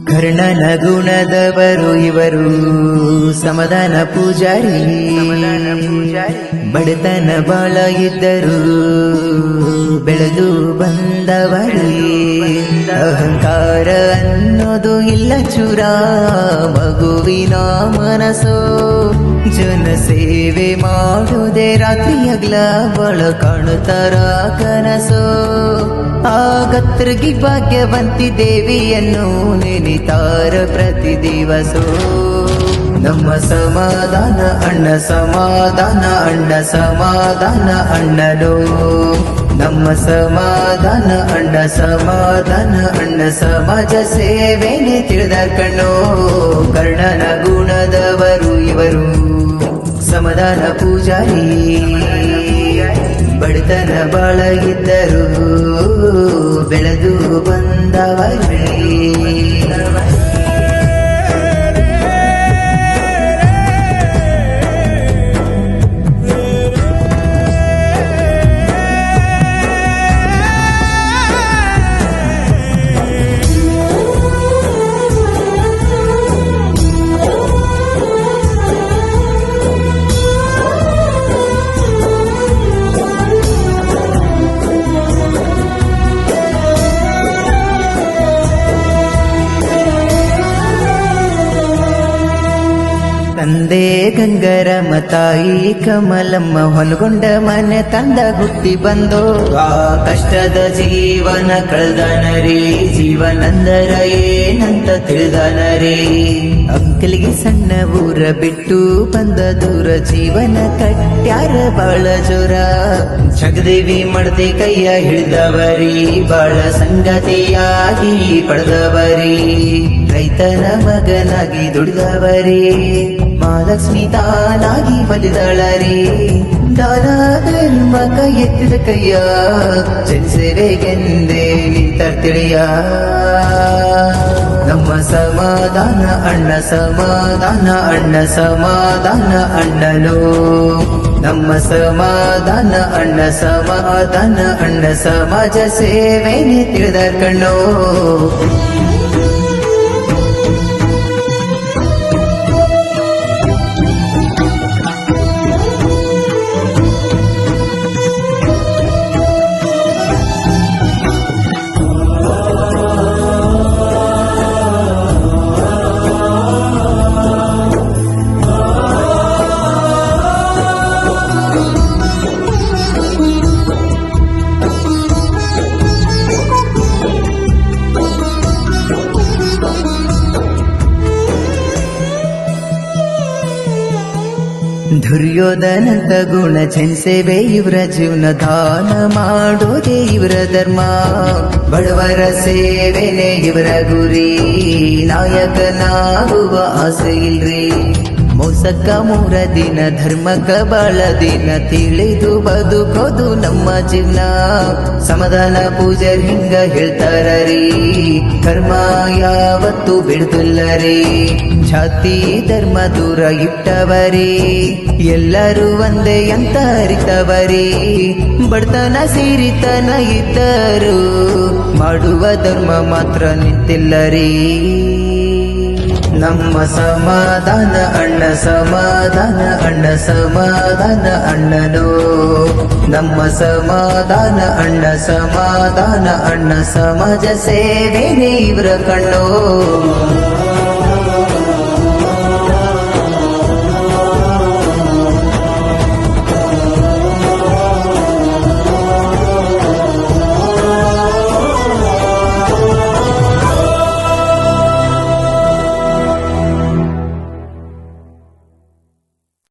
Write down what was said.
ಕರ್ಣನ ಗುಣದವರು ಇವರು ಸಮಾಧಾನ ಪೂಜಾರಿ ಬಡತನ ಬಾಳ ಇದ್ದರು ಬೆಳೆದು ಬಂದವರು ಅಹಂಕಾರ ಅನ್ನೋದು ಇಲ್ಲ ಚೂರ ಮಗುವಿನ ಮನಸ್ಸು ಜನ ಸೇವೆ ಮಾಡುವುದೇ ರಾತ್ರಿಯಗ್ಲ ಬಳ ಕಾಣುತ್ತಾರ ಕನಸು ಆಗತ್ರಗಿ ಭಾಗ್ಯವಂತಿ ದೇವಿಯನ್ನು ನೆನಿತಾರ ಪ್ರತಿ ದಿವಸೋ ನಮ್ಮ ಸಮಾಧಾನ ಅಣ್ಣ ಸಮಾಧಾನ ಅಣ್ಣ ಸಮಾಧಾನ ಅಣ್ಣನೋ ನಮ್ಮ ಸಮಾಧಾನ ಅಣ್ಣ ಸಮಾಧಾನ ಅಣ್ಣ ಸಮಾಜ ಸೇವೆನೆ ತಿಳಿದ ಕಣ್ಣೋ ಕರ್ಣನ ಗುಣದವರು ಇವರು ಸಮಾಧಾನ ಪೂಜಾರಿ ಬಡತನ ಬಾಳ ಇದ್ದರು ಬೆಳೆದು ಬಂದವರೇ ತಂದೆ ಗಂಗರಮ್ಮ ತಾಯಿ ಕಮಲಮ್ಮ ಹೊಲ್ಗೊಂಡ ಮನೆ ತಂದ ಹುಟ್ಟಿ ಬಂದೋ ಆ ಕಷ್ಟದ ಜೀವನ ಕಳೆದನರೇ ಜೀವನಂದರ ಏನಂತ ತಿಳಿದನರೇ ಅಂಕಲಿಗೆ ಸಣ್ಣ ಊರ ಬಿಟ್ಟು ಬಂದ ದೂರ ಜೀವನ ಕಟ್ಟ್ಯಾರ ಬಾಳ ಜೋರ ಜಗದೇವಿ ಮಾಡದೆ ಕೈಯ ಹಿಡಿದವರಿ ಬಾಳ ಸಂಗತಿಯಾಗಿ ಪಡೆದವರಿ ರೈತನ ಮಗನಾಗಿ ದುಡಿದವರೇ ಮಹಾಲಕ್ಷ್ಮಿ ತಾನಾಗಿ ಬಲಿದಳರಿ ದಾನ ಧರ್ಮ ಕೈ ಎತ್ತಿದ ಕೈಯ ಜನಸೇವೆಗೆಂದೇ ನಿಂತ ತಿಳಿಯ ನಮ್ಮ ಸಮಾಧಾನ ಅಣ್ಣ ಸಮಾಧಾನ ಅಣ್ಣ ಸಮಾಧಾನ ಅಣ್ಣನೋ ನಮ್ಮ ಸಮಾಧಾನ ಅಣ್ಣ ಸಮಾಧಾನ ಅಣ್ಣ ಸಮಾಜ ಸೇವೆನೆ ತಿಳಿದ ಕಣ್ಣೋ ದುರ್ಯೋಧನಂತ ಗುಣ ಜನಿಸೇವೆ ಇವರ ಜೀವನ ದಾನ ಮಾಡೋದೇ ಇವರ ಧರ್ಮ ಬಡವರ ಸೇವೆನೆ ಇವರ ಗುರಿ ನಾಯಕನಾಗುವ ಆಸೆ ಇಲ್ರಿ ಮೋಸಕ್ಕ ಮೂರ ದಿನ ಧರ್ಮಕ್ಕ ಬಾಳ ದಿನ ತಿಳಿದು ಬದುಕೋದು ನಮ್ಮ ಜೀವನ ಸಮಾಧಾನ ಪೂಜಾರಿ ಹಿಂಗ ಹೇಳ್ತಾರೀ ಕರ್ಮ ಯಾವತ್ತು ಬಿಡುದಿಲ್ಲರಿ ಜಾತಿ ಧರ್ಮ ದೂರ ಇಟ್ಟವರಿ ಎಲ್ಲರೂ ಒಂದೇ ಅಂತ ಅರಿತವರಿ ಬಡತನ ಸಿರಿತನ ಇದ್ದರು ಮಾಡುವ ಧರ್ಮ ಮಾತ್ರ ನಿಂತಿಲ್ಲರಿ ನಮ್ಮ ಸಮಾಧಾನ ಅಣ್ಣ ಸಮಾಧಾನ ಅಣ್ಣ ಸಮಾಧಾನ ಅಣ್ಣನೋ ನಮ್ಮ ಸಮಾಧಾನ ಅಣ್ಣ ಸಮಾಧಾನ ಅಣ್ಣ ಸಮಾಜ ಸೇವೆನೇ ಇವರ ಕಣ್ಣೋ